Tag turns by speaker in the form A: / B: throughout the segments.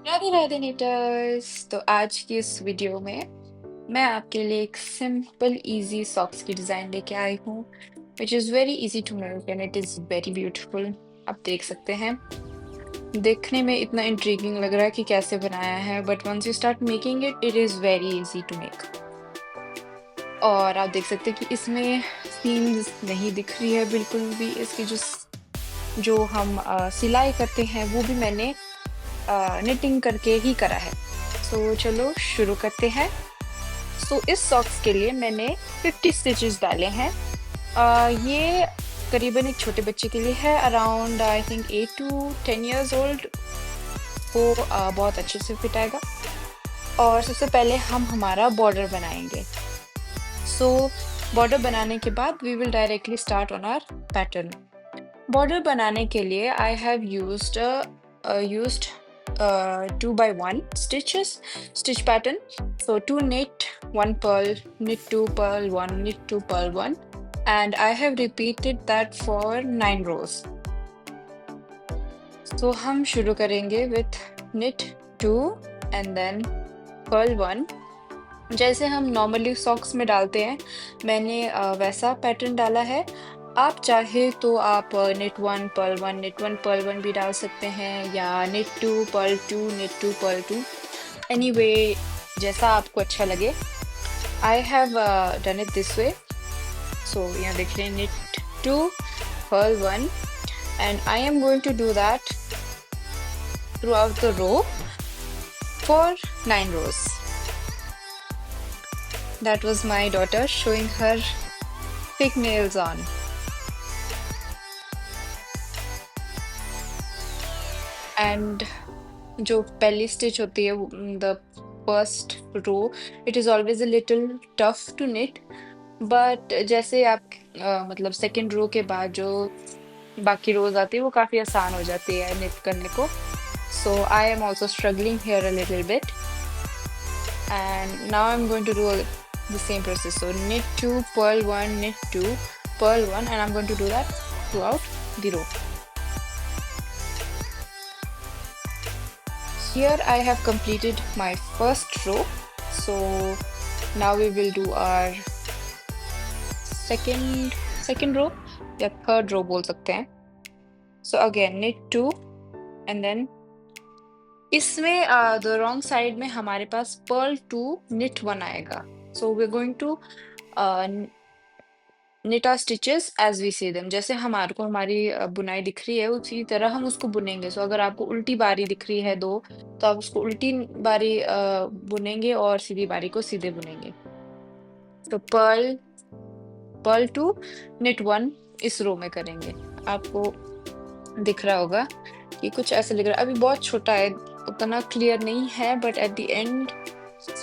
A: राधे राधे नीटर्स। तो आज की इस वीडियो में मैं आपके लिए एक सिंपल इजी सॉक्स की डिजाइन लेके आई हूँ which is very easy to make and it is very beautiful. आप देख सकते हैं, देखने में इतना इंट्रीगिंग लग रहा है कि कैसे बनाया है, but once you start making it it is very easy to make. और आप देख सकते हैं कि इसमें सीम्स नहीं दिख रही है बिल्कुल भी। इसकी जो हम सिलाई करते हैं वो भी मैंने निटिंग करके ही करा है। सो चलो शुरू करते हैं। सो इस सॉक्स के लिए मैंने 50 स्टिचेस डाले हैं। ये करीबन एक छोटे बच्चे के लिए है, around I think 8 to 10 years old को बहुत अच्छे से फिट आएगा। और सबसे पहले हम हमारा बॉर्डर बनाएंगे। सो बॉर्डर बनाने के बाद we will directly start on our pattern. Border बनाने के लिए I have used 2 by 1 stitch pattern. So 2 knit, 1 purl, knit 2, purl 1, knit 2, purl 1, and I have repeated that for 9 rows. So हम शुरू करेंगे with knit 2 and then purl 1. जैसे हम normally socks में डालते हैं, मैंने वैसा पैटर्न डाला है। आप चाहे तो आप निट 1 पर्ल 1 निट 1 पर्ल 1 भी डाल सकते हैं, या knit 2 purl 2 knit 2 purl 2। Anyway, जैसा आपको अच्छा लगे। I have done it this way. So यहाँ देख लें, knit 2 purl 1 and I am going to do that throughout the row for 9 rows. That was my daughter showing her fake nails on. And जो पहली stitch होती है, the first row, it is always a little tough to knit, but जैसे आप मतलब second row के बाद जो बाकी रोज आती है वो काफ़ी आसान हो जाती है निट करने को। So I am also struggling here a little bit, and now I'm going to do the same process. So knit 2 purl 1 knit 2 purl 1, and I'm going to do that throughout the row. Here I have completed my first row. So now we will do our second row या third row बोल सकते हैं. So again knit 2 and then इसमें the wrong side में हमारे पास Perl 2 knit 1 आएगा. So we're going to knit our stitches as we see them. जैसे हमारे को हमारी बुनाई दिख रही है उसी तरह हम उसको बुनेंगे. सो अगर आपको उल्टी बारी दिख रही है दो, तो आप उसको उल्टी बारी बुनेंगे और सीधी बारी को सीधे बुनेंगे. तो पर्ल 2 knit 1 इस रो में करेंगे. आपको दिख रहा होगा कि कुछ ऐसे लग रहा है. अभी बहुत छोटा है, उतना क्लियर नहीं है, बट एट द एंड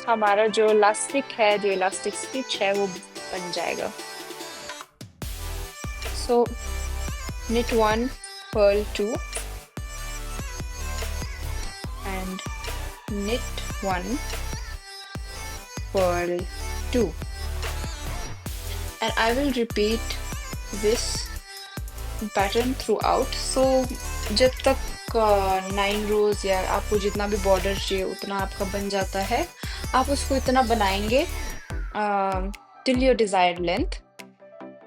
A: हमारा जो इलास्टिक स्टिच है वो बन जाएगा. So knit 1 purl 2 and knit 1 purl 2, and I will repeat this pattern throughout. So जब तक 9 rows या आपको जितना भी बॉर्डर चाहिए उतना आपका बन जाता है, आप उसको इतना बनाएंगे till your desired length,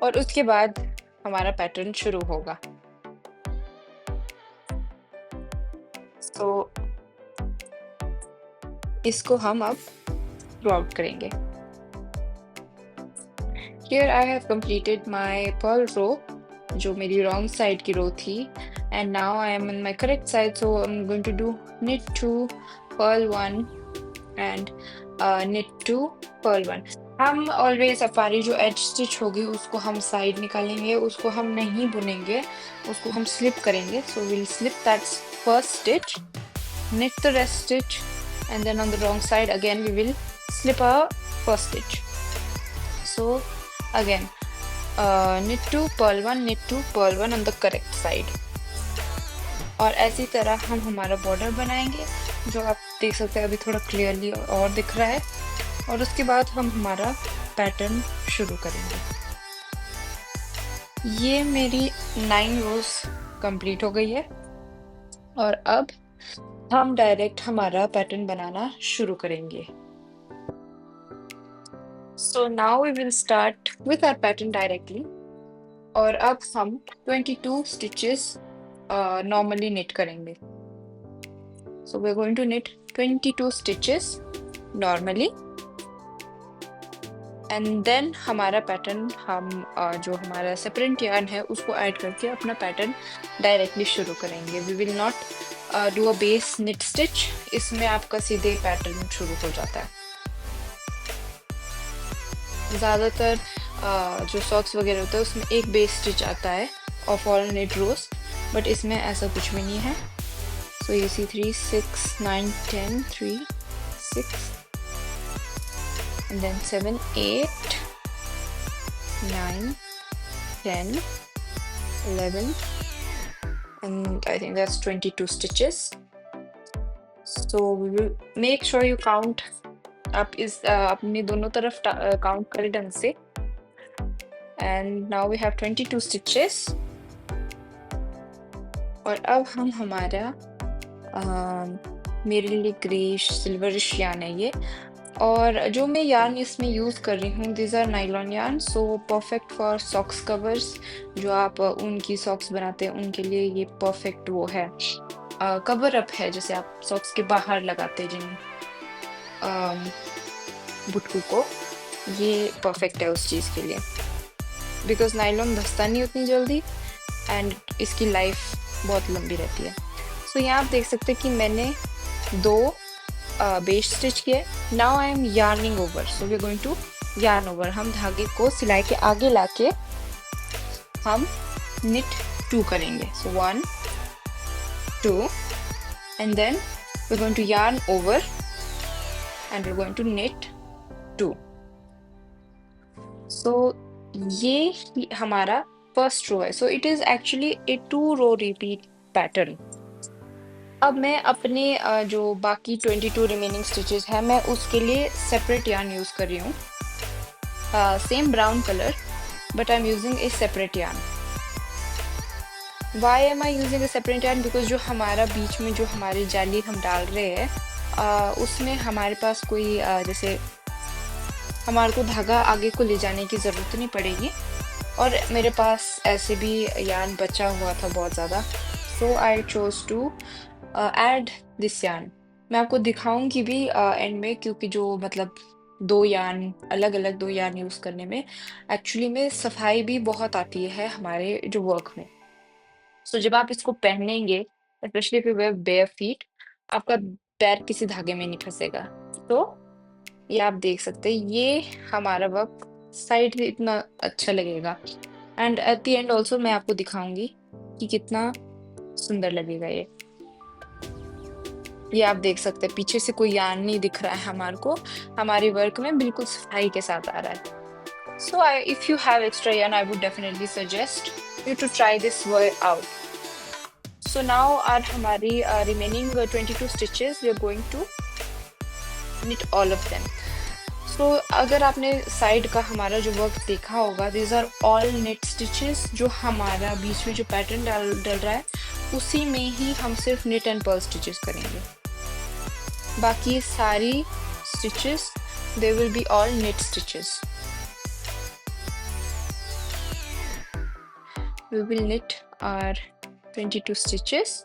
A: और उसके बाद हमारा पैटर्न शुरू होगा. तो इसको हम अब थ्रू आउट करेंगे. Here I have completed my pearl row, जो मेरी wrong side की row थी, and now I am on my correct side. So I'm going to do knit 2 purl 1 and knit 2 purl 1. हम ऑलवेज हमारी जो as stitch होगी उसको हम साइड निकालेंगे, उसको हम नहीं बुनेंगे, उसको हम स्लिप करेंगे. So will slip that first stitch, knit the rest stitch, and then on the wrong side again we will slip our first stitch. So again knit 2 purl 1 knit 2 purl 1 on the correct side. और ऐसी तरह हम हमारा border बनाएंगे, जो आप देख सकते हैं अभी थोड़ा क्लियरली और दिख रहा है. और उसके बाद हम हमारा पैटर्न शुरू करेंगे. ये मेरी 9 rows कंप्लीट हो गई है, और अब हम डायरेक्ट हमारा पैटर्न बनाना शुरू करेंगे। So now we will start with our pattern directly. और अब हम 22 स्टिचेस नॉर्मली निट करेंगे। So we are going to knit 22 stitches normally and then हमारा पैटर्न हम जो हमारा सेपरेट यार्न है उसको ऐड करके अपना पैटर्न डायरेक्टली शुरू करेंगे। We will not do a base knit stitch. इसमें आपका सीधे पैटर्न शुरू हो जाता है। ज़्यादातर जो सॉक्स वगैरह होता है उसमें एक बेस स्टिच आता है of all knit rows, but इसमें ऐसा कुछ भी नहीं है। सो ये सी 3 6 9 10 3 6 and then 7 8 9 10 11 and I think that's 22 stitches. So we will make sure you count। आप इस अपनी दोनों तरफ काउंट करें ढंग से। and now we have 22 stitches। और अब हम हमारा मेरे लिए ग्रेश सिल्वरिश यार्न है ये। और जो मैं यार्न इसमें यूज़ कर रही हूँ this are nylon yarn, so perfect for socks covers. जो आप उनकी सॉक्स बनाते हैं उनके लिए ये परफेक्ट वो है, कवर अप है, जैसे आप सॉक्स के बाहर लगाते हैं जिन बुटकू को, ये परफेक्ट है उस चीज़ के लिए। बिकॉज नाइलॉन धंसता नहीं उतनी जल्दी एंड इसकी लाइफ बहुत लंबी रहती है। सो यहाँ आप देख सकते हैं कि मैंने 2 बेस स्टिच किए। Now I am yarning over, so we are going to yarn over. हम धागे को सिलाई के आगे लाके हम निट 2 करेंगे। So 1 2 and then we are going to yarn over and we are going to knit 2। So ये हमारा फर्स्ट रो है। So it is actually a 2 row repeat pattern. अब मैं अपने जो बाकी 22 रिमेनिंग स्टिचेस है मैं उसके लिए सेपरेट यार्न यूज कर रही हूँ। Same brown colour but I am using a separate yarn. Why am I using a separate yarn? Because जो हमारा बीच में जो हमारी जाली हम डाल रहे हैं उसमें हमारे पास कोई जैसे हमारे को धागा आगे को ले जाने की ज़रूरत नहीं पड़ेगी। और मेरे पास ऐसे भी यार्न बचा हुआ था बहुत ज़्यादा, so I chose to add this yarn. मैं आपको दिखाऊंगी भी एंड में, क्योंकि जो मतलब 2 यार्न अलग अलग 2 यार्न यूज़ करने में एक्चुअली में सफाई भी बहुत आती है हमारे जो वर्क में। सो जब आप इसको पहनेंगे, specially if you wear bare feet, आपका पैर किसी धागे में नहीं फंसेगा। तो ये आप देख सकते हैं, ये हमारा वर्क साइड से इतना अच्छा लगेगा and at the end also मैं आपको दिखाऊंगी कि कितना सुंदर लगेगा ये आप देख सकते हैं पीछे से कोई यार्न नहीं दिख रहा है हमारे को, हमारे वर्क में बिल्कुल सफाई के साथ आ रहा है। So if you have extra yarn I would definitely suggest you to try this work out। So now our हमारी remaining 22 stitches we are going to knit all of them। So अगर आपने साइड का हमारा जो work देखा होगा, these are all knit stitches। जो हमारा बीच में जो पैटर्न डल रहा है उसी में ही हम सिर्फ knit and purl stitches करेंगे। बाकी सारी stitches they will be all knit stitches। We will knit our 22 stitches।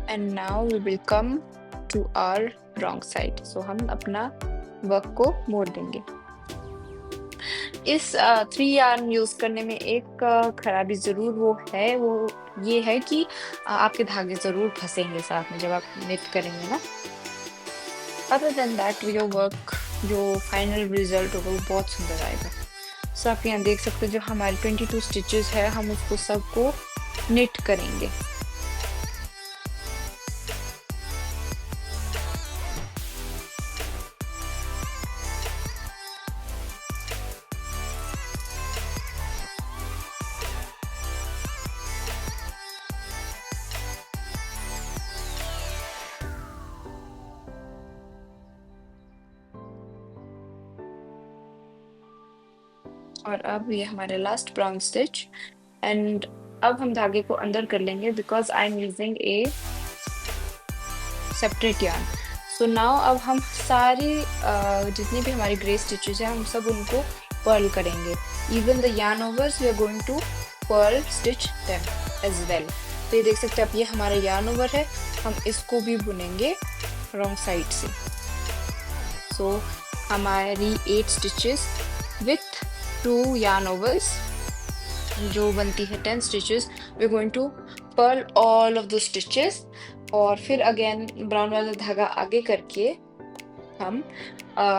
A: And now we will come to our wrong side। So हम अपना वर्क को मोड़ देंगे। इस 3 yarn यूज करने में एक खराबी जरूर वो ये है कि आपके धागे जरूर फंसेंगे साथ में जब आप निट करेंगे ना। Other than that your work जो फाइनल रिजल्ट होगा वो बहुत सुंदर आएगा। सो आप यहाँ देख सकते हो जो हमारे 22 स्टिचेस है हम उसको सबको निट करेंगे। और अब ये हमारे लास्ट ब्राउन स्टिच एंड अब हम धागे को अंदर कर लेंगे because I am using a separate yarn. So now अब हम सारी जितनी भी हमारी ग्रे स्टिचेस हैं हम सब उनको पर्ल करेंगे। Even the yarn overs we are going to pearl stitch them as well। तो ये देख सकते हैं, अब ये हमारा yarn over है, हम इसको भी बुनेंगे रॉन्ग साइड से। सो हमारी 8 स्टिचेस विथ 2 yarn overs जो बनती है 10 stitches. We going to purl all of the stitches और फिर अगेन ब्राउन वाला धागा आगे करके हम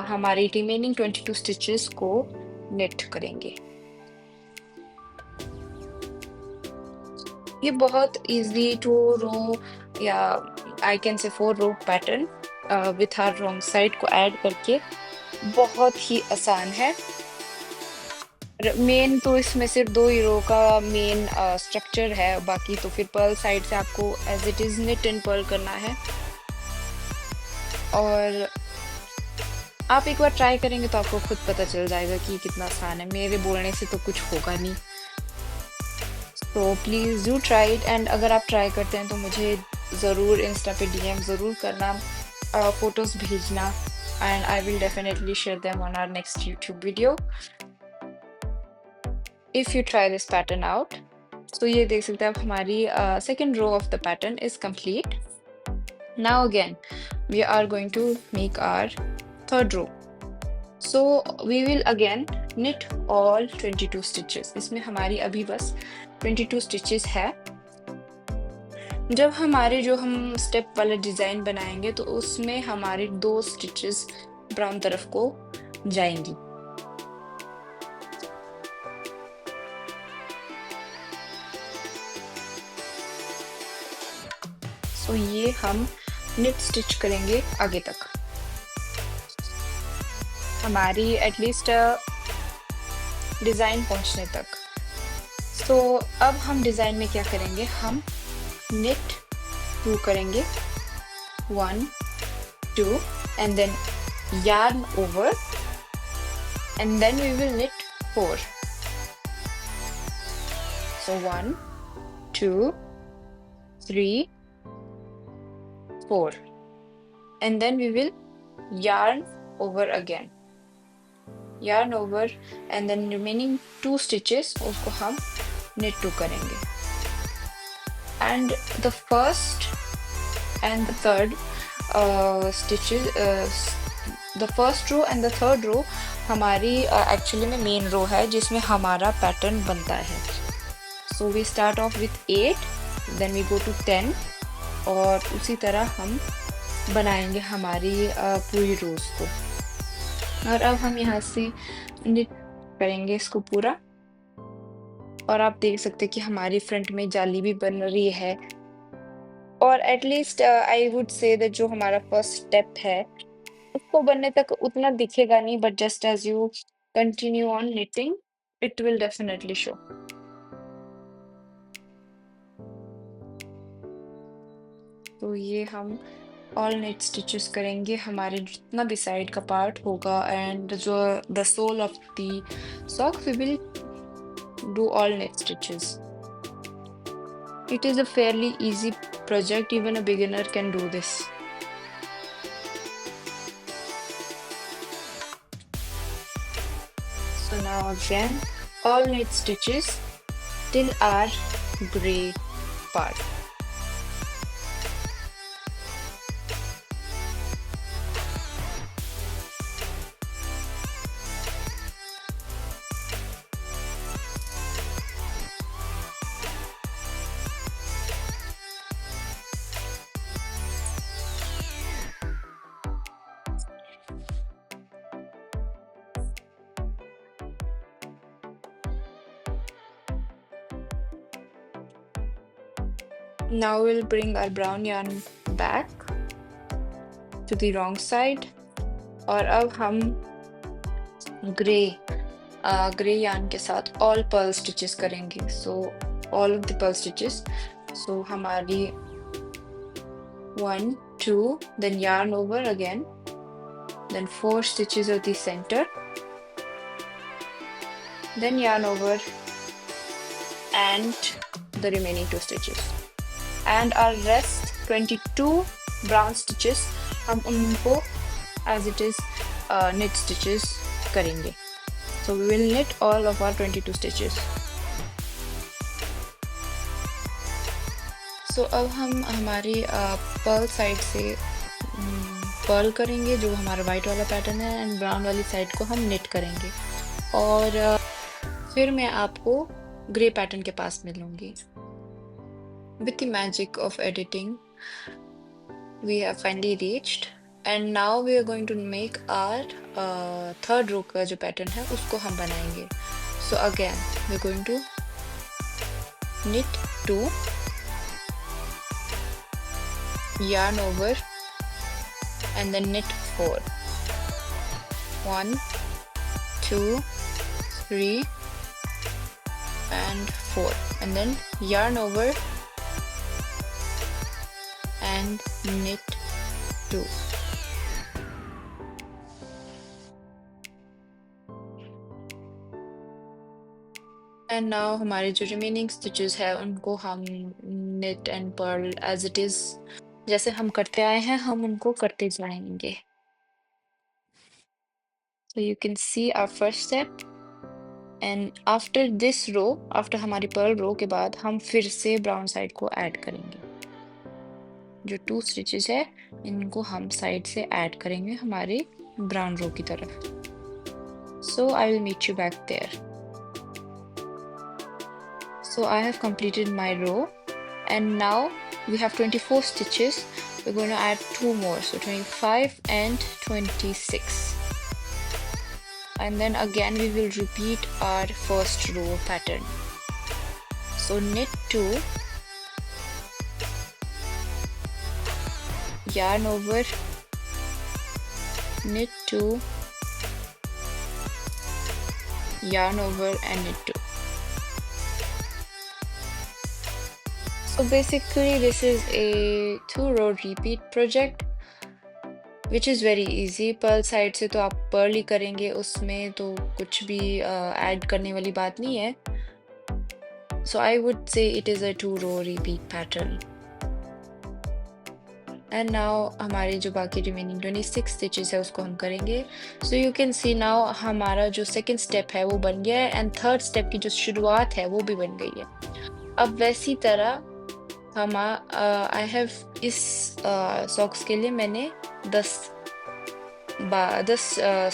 A: हमारी रिमेनिंग 22 स्टिचेस को नेट करेंगे। ये बहुत इजी टू रो या आई can say 4 row pattern with our wrong side को ऐड करके बहुत ही आसान है। मेन तो इसमें सिर्फ 2 ही रो का मेन स्ट्रक्चर है, बाकी तो फिर पर्ल साइड से आपको as it is knit and purl करना है। और आप एक बार ट्राई करेंगे तो आपको खुद पता चल जाएगा कि कितना आसान है, मेरे बोलने से तो कुछ होगा नहीं। तो please do try it and अगर आप ट्राई करते हैं तो मुझे ज़रूर इंस्टा पे डीएम ज़रूर करना, फोटोज़ भेजना and I will definitely share them on our next YouTube video if you try this pattern out. तो ये देख सकते हैं, अब हमारी second row of the pattern is complete. Now again we are going to make our third row. So we will again knit all 22 stitches। इसमें हमारी अभी बस 22 स्टिचेस है। जब हमारे जो हम स्टेप वाला डिजाइन बनाएंगे तो उसमें हमारी 2 स्टिचेस ब्राउन तरफ को जाएंगी। सो ये हम निट स्टिच करेंगे आगे तक, हमारी एटलीस्ट डिजाइन पहुंचने तक। सो अब हम डिजाइन में क्या करेंगे, हम knit 2 करेंगे, 1 2 and then yarn over and then we will knit 4। so 1 2 3 4 and then we will yarn over again, yarn over and then remaining 2 stitches उसको हम knit 2 करेंगे। and the first and the third stitches the first row and the third row हमारी actually में main रो है जिसमें हमारा pattern बनता है। so we start off with 8 then we go to 10 और उसी तरह हम बनाएंगे हमारी पूरी रोज को। और अब हम यहाँ से knit करेंगे इसको पूरा और आप देख सकते हैं कि हमारी फ्रंट में जाली भी बन रही है। और at least I would say that जो हमारा फर्स्ट स्टेप है उसको बनने तक उतना दिखेगा नहीं, but just as you continue on knitting it will definitely show. तो ये हम ऑल नेट स्टिचेस करेंगे हमारे जितना भी साइड का पार्ट होगा एंड जो the sole of the sock we will do all knit stitches. It is a fairly easy project, even a beginner can do this। So now again all knit stitches till our gray part। Now we'll bring our brown yarn back to the wrong side और अब हम grey yarn के साथ all pearl stitches करेंगे। So all of the pearl stitches। So हमारी 1 2 then yarn over again, then 4 stitches at the center then yarn over and the remaining 2 stitches, and our rest 22 brown stitches हम उनको as it is knit stitches करेंगे. So we will knit all of our 22 stitches. So अब हम हमारी Perl side से Perl करेंगे जो हमारा वाइट वाला पैटर्न है, एंड ब्राउन वाली साइड को हम knit करेंगे, और फिर मैं आपको ग्रे पैटर्न के पास मिलूंगी. With the magic of editing, we have finally reached, and now we are going to make our third row का जो पैटर्न है उसको हम बनाएंगे. So again we're going to knit 2, yarn over, and then knit 4. 1, 2, 3, and 4, and then yarn over and knit 2. And now हमारे जो remaining stitches है उनको हम knit and purl as it is जैसे हम करते आए हैं हम उनको करते जाएंगे. So you can see our first step, and after this row, after हमारी purl row के बाद हम फिर से brown side को add करेंगे. जो 2 stitches है इनको हम side से add करेंगे हमारे brown row की तरफ. So I will meet you back there. So I have completed my row, and now we have 24 stitches. We're going to add 2 more, so 25 and 26. And then again we will repeat our first row pattern. So knit 2, yarn over, knit 2, yarn over, and knit 2. So basically this is a 2-row repeat project which is very easy. Purl side से तो आप Perl ही करेंगे, उसमें तो कुछ भी add करने वाली बात नहीं है. So I would say it is a 2-row repeat pattern. And now हमारे जो बाकी remaining 26 stitches है उसको हम करेंगे. So you can see now हमारा जो second step है वो बन गया है, and third step की जो शुरुआत है वो भी बन गई है. अब वैसी तरह I have इस सॉक्स के लिए मैंने 10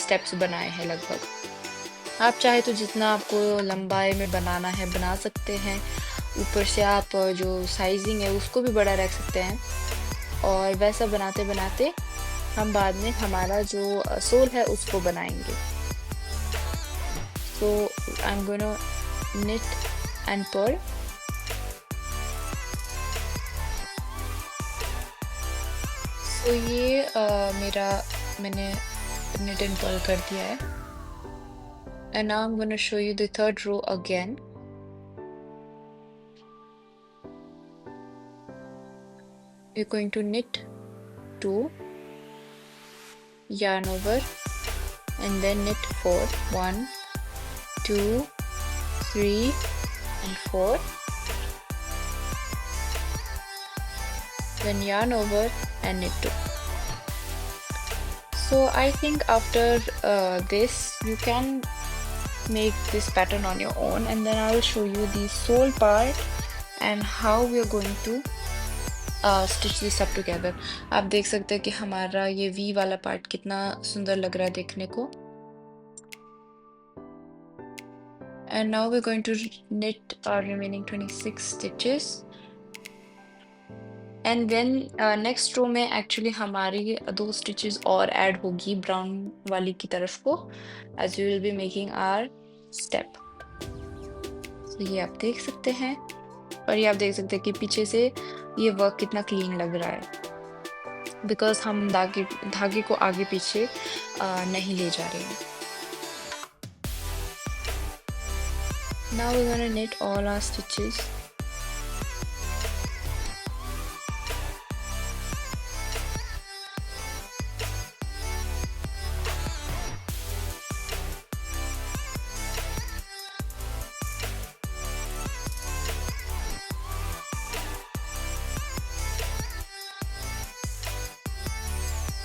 A: स्टेप्स बनाए हैं लगभग. आप चाहे तो जितना आपको लंबाई में बनाना है बना सकते हैं. ऊपर से आप जो साइजिंग है उसको भी बड़ा रख सकते हैं, और वैसा बनाते बनाते हम बाद में हमारा जो सोल है उसको बनाएंगे. So I'm gonna knit and purl. तो ये मैंने knit and purl कर दिया है, and now I'm going to show you the third row again. You're going to knit 2, yarn over, and then knit 4. 1, 2, 3, and 4. Then yarn over and knit 2. So I think after this you can make this pattern on your own, and then I will show you the sole part and how we are going to stitch this up together. आप देख सकते हैं कि हमारा ये V वाला part कितना सुंदर लग रहा है देखने को. And now we're going to knit our remaining 26 stitches. And then next row में actually हमारी 2 stitches और add होगी brown वाली की तरफ को, as we will be making our step. So ये आप देख सकते हैं, और ये आप देख सकते हैं कि पीछे से ये वर्क कितना क्लीन लग रहा है, बिकॉज हम धागे को आगे पीछे नहीं ले जा रहे हैं. Now we're gonna knit all our stitches.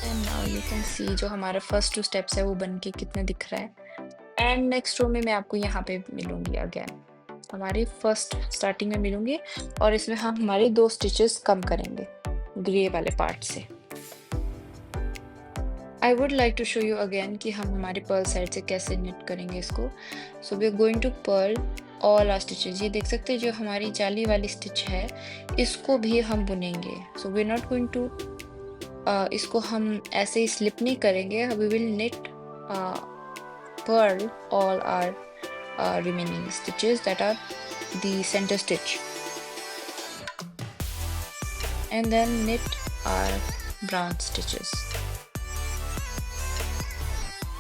A: And now you can सी जो हमारा फर्स्ट 2 स्टेप्स है वो बन के कितने दिख रहा है। एंड नेक्स्ट रो में मैं आपको यहाँ पे मिलूँगी अगेन। हमारी फर्स्ट स्टार्टिंग में मिलूँगी और इसमें हम हमारे 2 स्टिचेस कम करेंगे ग्रे वाले पार्ट से। I would like to show you again कि हम हमारे पर्ल साइड से कैसे निट करेंगे इसको। So we are going to purl all our stitches. ये देख सकते हैं जो हमारी जाली वाली स्टिच है इसको भी हम बुनेंगे। So we are not going to इसको हम ऐसे ही स्लिप नहीं करेंगे। We will knit purl all our remaining stitches that are the center stitch and then knit our brown stitches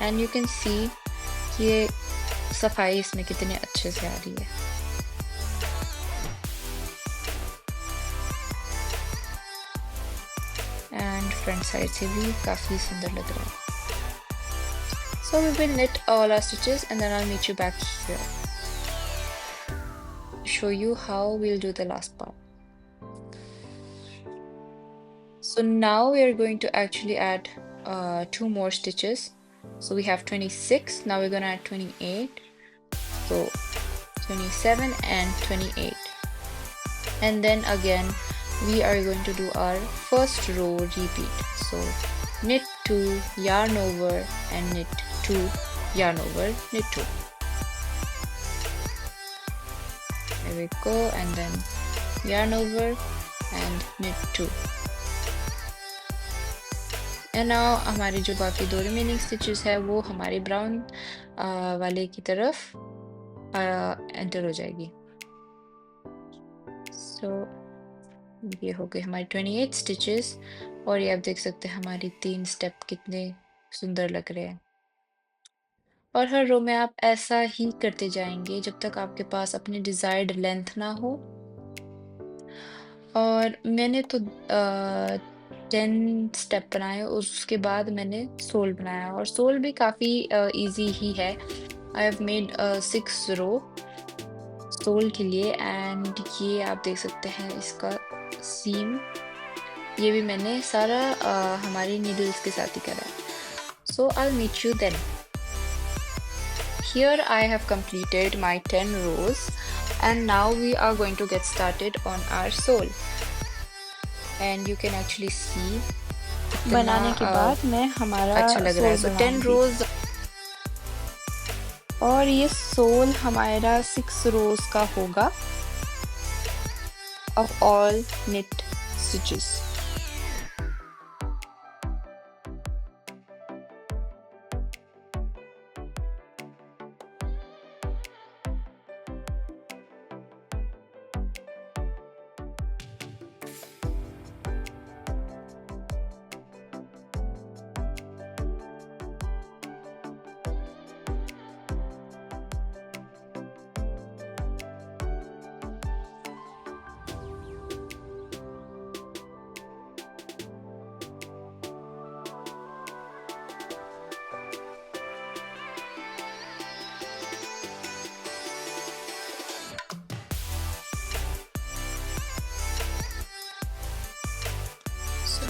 A: and you can see ये सफाई इसमें कितने अच्छे से आ रही है। एंड फ्रंट साइड से भी काफी सुंदर लग रहा है। So we will knit all our stitches and then I'll meet you back here to show you how we'll do the last part. So now we are going to actually add 2 more stitches. So we have 26. Now we're going to add 28. So 27 and 28. And then again, we are going to do our first row repeat. So knit 2, yarn over and knit 2, yarn over, knit 2. There we go, and then yarn over and knit 2. And now हमारी जो बाकी 2 remaining stitches है वो हमारे brown वाले की तरफ enter हो जाएगी। So ये हो गए हमारे 28 stitches और ये आप देख सकते हैं हमारी 3 स्टेप कितने सुंदर लग रहे हैं। और हर रो में आप ऐसा ही करते जाएंगे जब तक आपके पास अपनी डिजायर्ड लेंथ ना हो। और मैंने तो 10 स्टेप बनाए और उसके बाद मैंने सोल बनाया और सोल भी काफ़ी इजी ही है। I have made 6 row sole के लिए एंड ये आप देख सकते हैं इसका सीम ये भी मैंने सारा हमारी नीडल्स के साथ ही करा है। So I will meet you then. Here I have completed my 10 rows and now we are going to get started on our sole and you can actually see
B: बनाने के बाद मैं हमारा
A: अच्छा लग रहा है। So 10 rows
B: और ये सोल हमारा 6 रोज का होगा
A: of all knit stitches.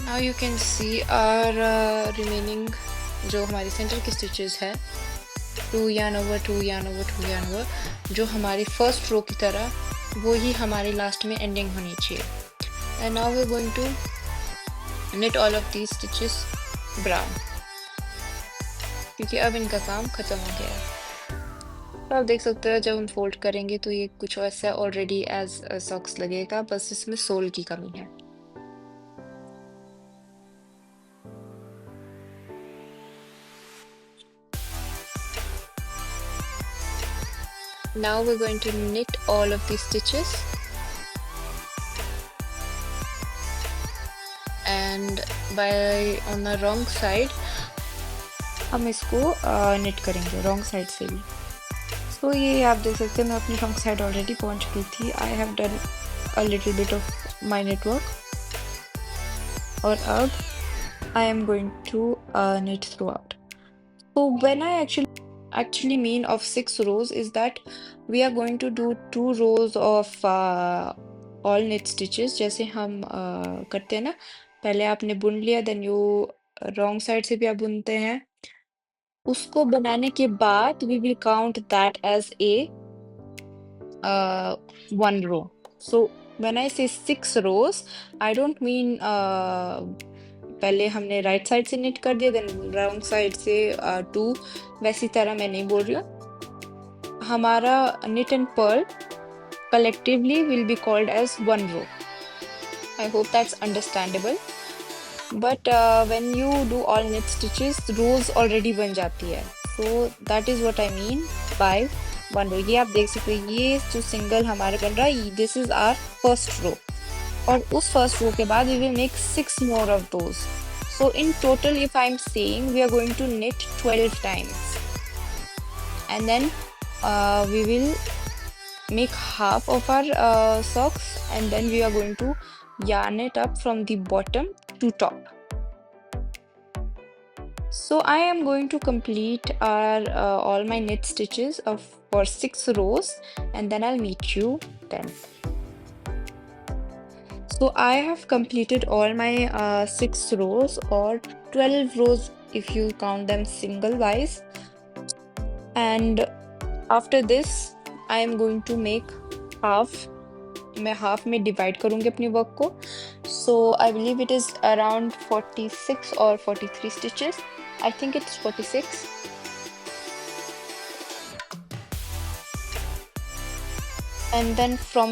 A: Now you can see our remaining जो हमारी सेंटर की स्टिचेस है 2 yarn over 2 yarn over 2 yarn over जो हमारी फर्स्ट रो की तरह वो ही हमारी लास्ट में एंडिंग होनी चाहिए। And now we are going to knit all of these stitches brown क्योंकि अब इनका काम खत्म हो गया है। तो आप देख सकते हो जब हम फोल्ड करेंगे तो ये कुछ ऐसा ऑलरेडी एज सॉक्स लगेगा, बस इसमें सोल की कमी है। Now we're going to knit all of these stitches and by on the wrong side हम इसको knit करेंगे wrong side से भी। So ये आप देख सकते हैं मैं अपनी wrong side already पहुंच गई थी। I have done a little bit of my network और अब I am going to knit throughout. So when I actually mean of 6 rows is that we are going to do 2 rows of all knit stitches जैसे हम करते हैं ना, पहले आपने बुन लिया then you
B: रॉन्ग साइड से भी आप बुनते हैं, उसको बनाने के बाद we will count that as a one row. So when I say 6 rows, I don't mean पहले हमने राइट साइड से निट कर दिया देन रॉन्ग साइड से 2, वैसी तरह मैं नहीं बोल रही हूँ। हमारा knit and purl collectively will be called as one row. I hope that's understandable. But when you do all knit stitches, rows already बन जाती है. So that is what I mean by one row. ये आप देख सकते हैं, ये जो सिंगल हमारा बन रहा है, this is our first row. और उस first row के बाद we will make 6 more of those. So in total, if I'm saying, we are going to knit 12 times. And then we will make half of our socks, and then we are going to yarn it up from the bottom to top. So I am going to complete our all my knit stitches for 6 rows, and then I'll meet you then. So I have completed all my 6 rows, or 12 rows if you count them single wise. And after this I am going to make half. मैं half में divide करूंगी अपनी work को. So I believe it is around 46 or 43 stitches. I think it's 46. And then from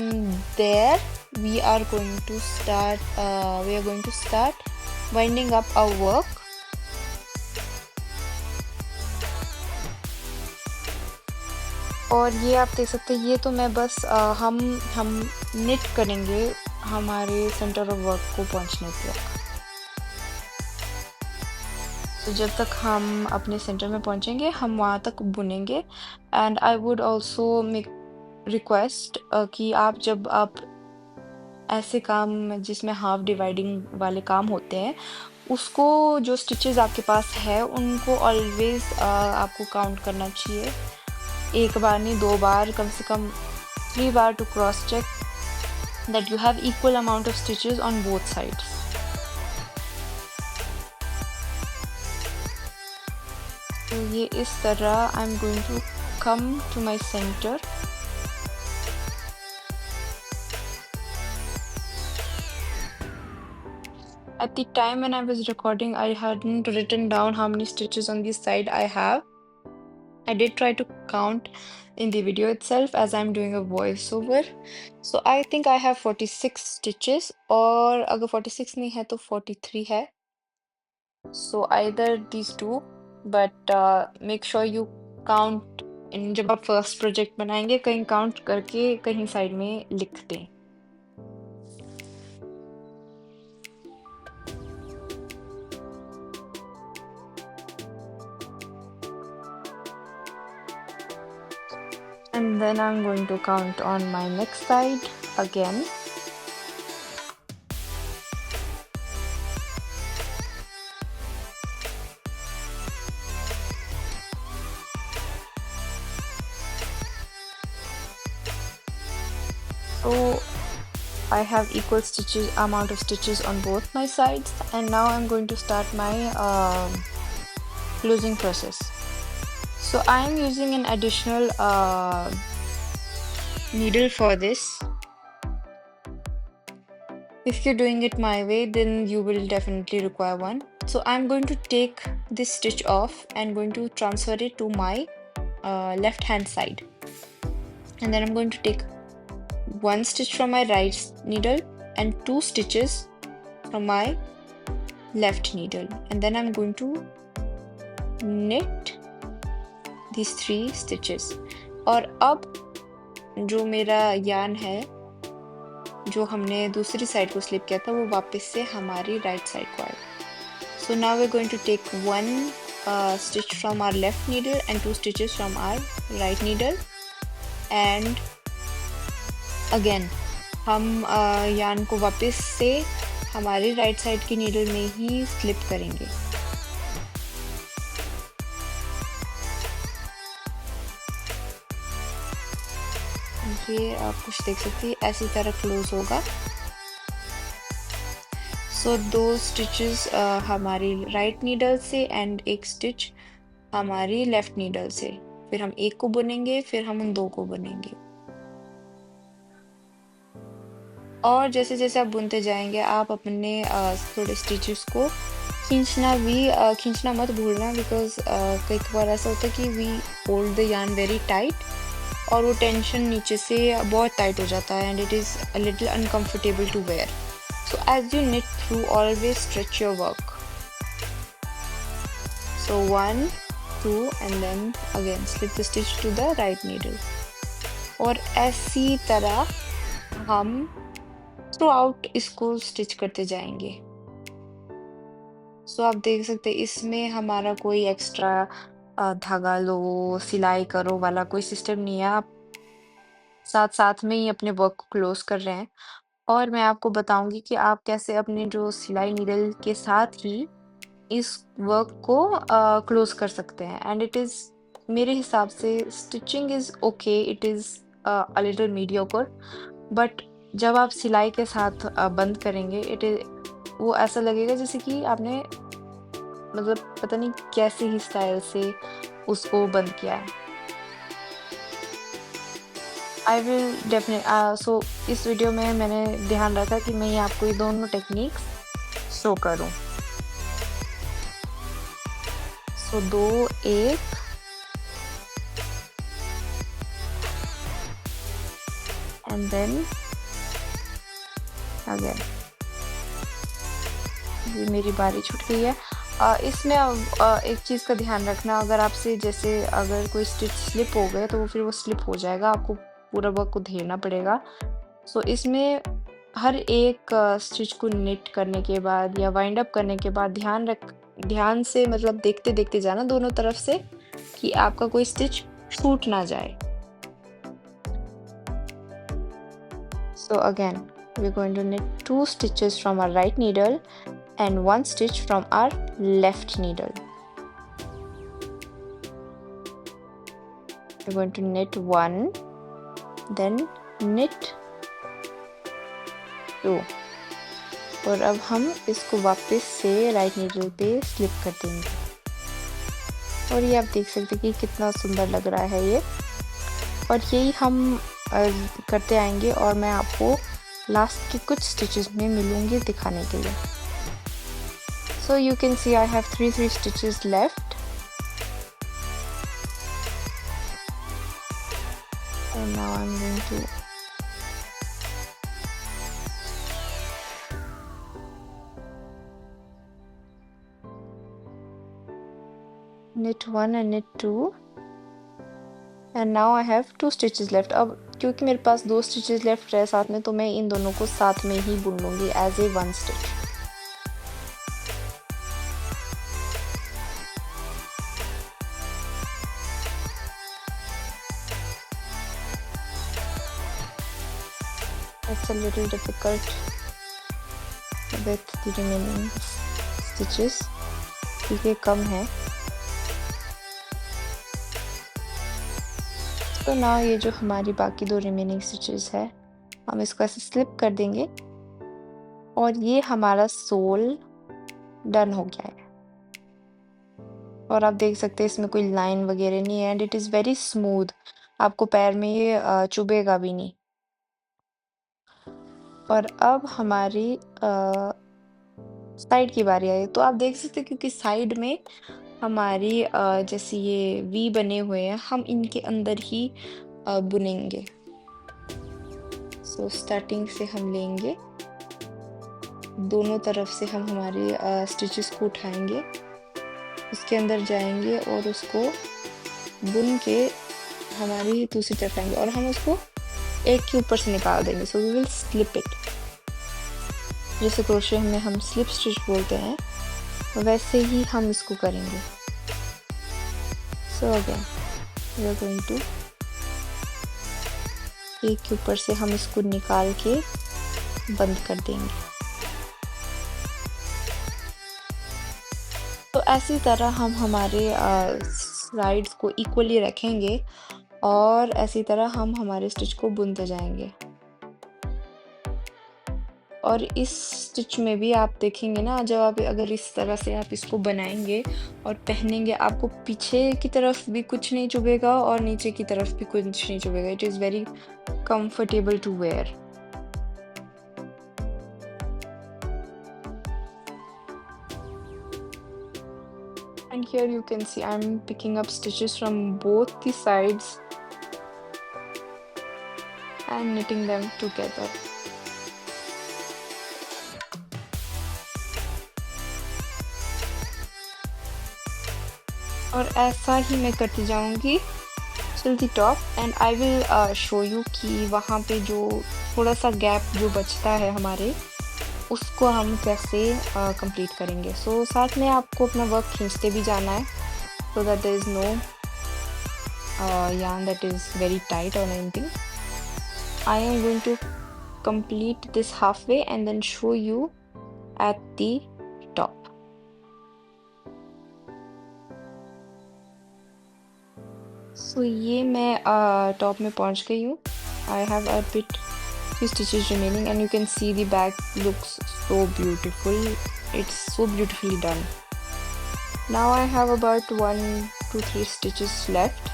B: there we are going to start winding up our work. और ये आप देख सकते हैं, ये तो मैं बस हम निट करेंगे हमारे सेंटर ऑफ वर्क को पहुंचने तक. तो जब तक हम अपने सेंटर में पहुंचेंगे हम वहाँ तक बुनेंगे. And I would also make request कि जब आप ऐसे काम जिसमें हाफ डिवाइडिंग वाले काम होते हैं, उसको जो स्टिचेस आपके पास है उनको ऑलवेज आपको काउंट करना चाहिए. एक बार नहीं, 2 बार, कम से कम 3 बार to cross check that you have equal amount of stitches on both sides. तो ये इस तरह I'm going to come to my center. At the time when I was recording, I hadn't written down how many stitches on this side I have. I did try to count in the video itself as I'm doing a voiceover. So I think I have 46 stitches, और अगर 46 नहीं है तो 43 है. So either these two, but make sure you count जब आप first project बनाएंगे कहीं काउंट करके कहीं साइड में लिख दें. And then I'm going to count on my next side again. So I have equal amount of stitches on both my sides, and now I'm going to start my closing process. So I am using an additional needle for this. If you're doing it my way, then you will definitely require one. So I'm going to take this stitch off and going to transfer it to my left hand side. And then I'm going to take 1 stitch from my right needle and 2 stitches from my left needle. And then I'm going to knit these 3 stitches. और अब जो मेरा yarn है जो हमने दूसरी side को slip किया था वो वापस से हमारी राइट साइड को आएगा. So now we're going to take 1 stitch from our left needle and 2 stitches from our right needle, and again हम यार्न को वापस से हमारी राइट साइड की नीडल में ही स्लिप करेंगे. ये आप कुछ देख सकते हैं, ऐसी तरह क्लोज होगा. सो 2 स्टिचेस हमारी राइट नीडल से एंड 1 स्टिच हमारी लेफ्ट नीडल से। फिर हम 1 को बुनेंगे, फिर हम उन 2 को बुनेंगे। और जैसे-जैसे आप बुनते जाएँगे, आप अपने थोड़े स्टिचेस को खींचना मत भूलना, बिकॉज़ कई बार ऐसा होता है कि we hold the yarn very tight और वो टेंशन नीचे से बहुत टाइट हो जाता है and it is a little uncomfortable to wear. So as you knit through, always stretch your work. So 1, 2 and then again slip the stitch to the right needle. और ऐसी तरह हम थ्रू आउट इसको stitch करते जाएंगे। सो आप देख सकते हैं इसमें हमारा कोई एक्स्ट्रा धागा लो सिलाई करो वाला कोई सिस्टम नहीं है। आप साथ साथ में ही अपने वर्क को क्लोज कर रहे हैं। और मैं आपको बताऊंगी कि आप कैसे अपने जो सिलाई नीडल के साथ ही इस वर्क को क्लोज कर सकते हैं। एंड इट इज़ मेरे हिसाब से stitching is okay, it is a little mediocre, but जब आप सिलाई के साथ बंद करेंगे वो ऐसा लगेगा जैसे कि आपने मतलब पता नहीं कैसे ही स्टाइल से उसको बंद किया है। आई विल डेफिनेट सो इस वीडियो में मैंने ध्यान रखा कि मैं ये आपको ये दोनों टेक्निक्स शो करूं। सो 2 1 एंड देन अगेन। ये मेरी बारी छूट गई है। इसमें एक चीज़ का ध्यान रखना, अगर आपसे जैसे अगर कोई स्टिच स्लिप हो गए तो वो फिर वो स्लिप हो जाएगा, आपको पूरा वर्क को घेरना पड़ेगा। सो इसमें हर एक स्टिच को निट करने के बाद या वाइंड अप करने के बाद ध्यान से मतलब देखते जाना दोनों तरफ से कि आपका कोई स्टिच छूट ना जाए। So again, we're going to knit 2 stitches from our right needle and 1 stitch from our left needle. We're going to knit 1, then knit 2. और अब हम इसको वापस से राइट नीडल पे स्लिप कर देंगे। और ये आप देख सकते हैं कि कितना सुंदर लग रहा है ये। और यही हम करते आएंगे और मैं आपको लास्ट के कुछ स्टिचेस में मिलूंगी दिखाने के लिए। So you can see I have 3 stitches left and now I am going to knit 1 and knit 2 and now I have 2 stitches left। अब क्योंकि मेरे पास 2 स्टिचेस लेफ्ट है साथ में, तो मैं इन दोनों को साथ में ही बुन लूंगी as a 1 stitch. It's a little difficult with the remaining stitches क्योंकि कम है। तो ना ये जो हमारी बाकी 2 रिमेनिंग स्टिचेस है हम इसको ऐसे स्लिप कर देंगे और ये हमारा सोल डन हो गया है। और आप देख सकते हैं इसमें कोई लाइन वगैरह नहीं है and it is very smooth, आपको पैर में ये चुभेगा भी नहीं। और अब हमारी साइड की बारी आई, तो आप देख सकते हैं क्योंकि साइड में हमारी जैसे ये वी बने हुए हैं, हम इनके अंदर ही बुनेंगे। सो स्टार्टिंग से हम लेंगे, दोनों तरफ से हम हमारे स्टिचेस को उठाएंगे, उसके अंदर जाएंगे और उसको बुन के हमारी दूसरी तरफ आएंगे और हम उसको एक के ऊपर से निकाल देंगे। So we will slip it. जैसे क्रोशे में हम स्लिप स्टिच बोलते हैं वैसे ही हम इसको करेंगे। So again we are going to एक के ऊपर से हम इसको निकाल के बंद कर देंगे। तो ऐसी तरह हम हमारे साइड्स को इक्वली रखेंगे और ऐसी तरह हम हमारे स्टिच को बुनते जाएंगे। और इस स्टिच में भी आप देखेंगे ना, जब आप अगर इस तरह से आप इसको बनाएँगे और पहनेंगे, आपको पीछे की तरफ भी कुछ नहीं चुभेगा और नीचे की तरफ भी कुछ नहीं चुभेगा। It is very comfortable to wear. And here you can see I'm picking up stitches from both the sides and knitting them together. और ऐसा ही मैं करती जाऊंगी till the top, and I will show you कि वहाँ पे जो थोड़ा सा गैप जो बचता है हमारे, उसको हम कैसे कंप्लीट करेंगे। सो साथ में आपको अपना वर्क खींचते भी जाना है, so that there is no yarn that is very tight or anything. I am going to complete this halfway and then show you at the top. So ये मैं टॉप में पहुंच गई हूँ। I have a bit few stitches remaining and you can see the back looks so beautiful. It's so beautifully done. Now I have about 1 to 3 stitches left.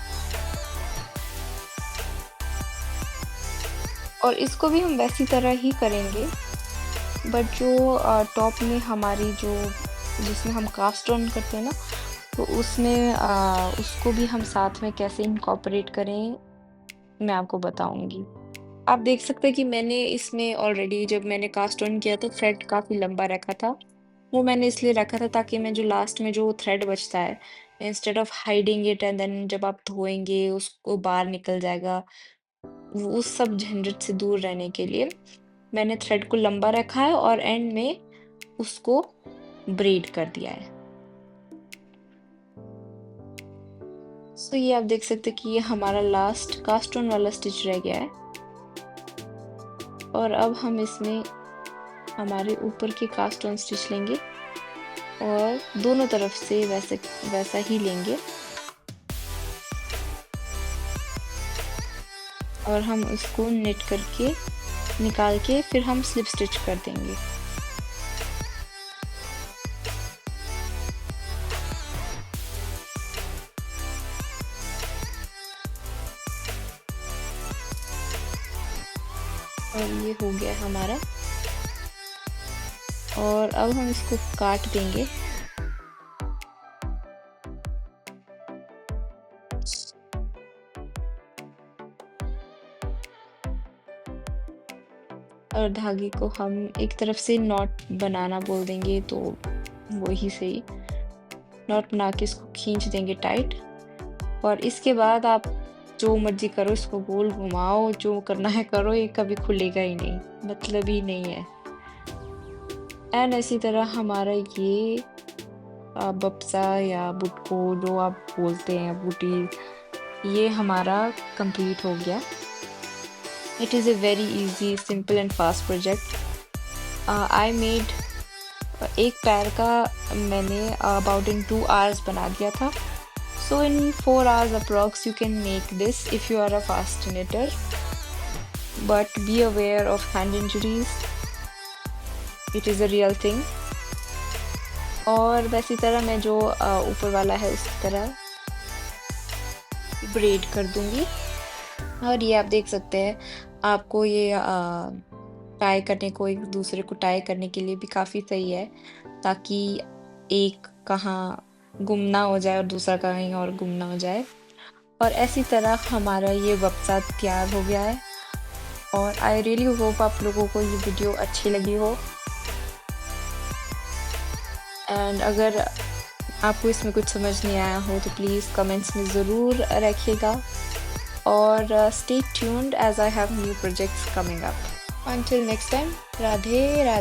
B: और इसको भी हम वैसी तरह ही करेंगे, बट जो टॉप में हमारी जो जिसमें हम कास्ट ऑन करते हैं ना, तो उसमें उसको भी हम साथ में कैसे इनकॉर्पोरेट करें, मैं आपको बताऊंगी। आप देख सकते हैं कि मैंने इसमें ऑलरेडी जब मैंने कास्ट ऑन किया तो थ्रेड काफ़ी लंबा रखा था। वो मैंने इसलिए रखा था ताकि मैं जो लास्ट में जो थ्रेड बचता है, instead of hiding it and then जब आप धोएंगे उसको बाहर निकल जाएगा, वो उस सब झंझट से दूर रहने के लिए मैंने थ्रेड को लंबा रखा है और एंड में उसको ब्रेड कर दिया है। सो ये आप देख सकते हैं कि ये हमारा लास्ट कास्ट ऑन वाला स्टिच रह गया है, और अब हम इसमें हमारे ऊपर के कास्ट ऑन स्टिच लेंगे और दोनों तरफ से वैसा ही लेंगे और हम उसको निट करके निकाल के फिर हम स्लिप स्टिच कर देंगे। और ये हो गया हमारा, और अब हम इसको काट देंगे। और धागे को हम एक तरफ से नॉट बनाना बोल देंगे, तो वही सही नॉट बना के इसको खींच देंगे टाइट। और इसके बाद आप जो मर्जी करो, इसको गोल घुमाओ, जो करना है करो, ये कभी खुलेगा ही नहीं, मतलब ही नहीं है। एंड इसी तरह हमारा ये बप्सा या बुटको जो आप बोलते हैं, बूटी, ये हमारा कंप्लीट हो गया। It is a very easy, simple and fast project. I made एक पैर का मैंने अबाउट इन 2 hours बना दिया था। So in 4 hours approx you can make this if you are a fast knitter, but be aware of hand injuries. It is a real thing. और वैसी तरह मैं जो ऊपर वाला है उस तरह ब्रेड कर दूंगी। और ये आप देख सकते हैं, आपको ये टाई करने को, एक दूसरे को टाई करने के लिए भी काफ़ी सही है, ताकि एक कहाँ गुम ना हो जाए और दूसरा कहीं और गुम ना हो जाए। और ऐसी तरह हमारा ये बप्सा तैयार हो गया है, और आई रियली होप आप लोगों को ये वीडियो अच्छी लगी हो। एंड अगर आपको इसमें कुछ समझ नहीं आया हो तो प्लीज़ कमेंट्स में ज़रूर रखिएगा, और stay tuned as I have new projects coming up. Until next time, Radhe Radhe.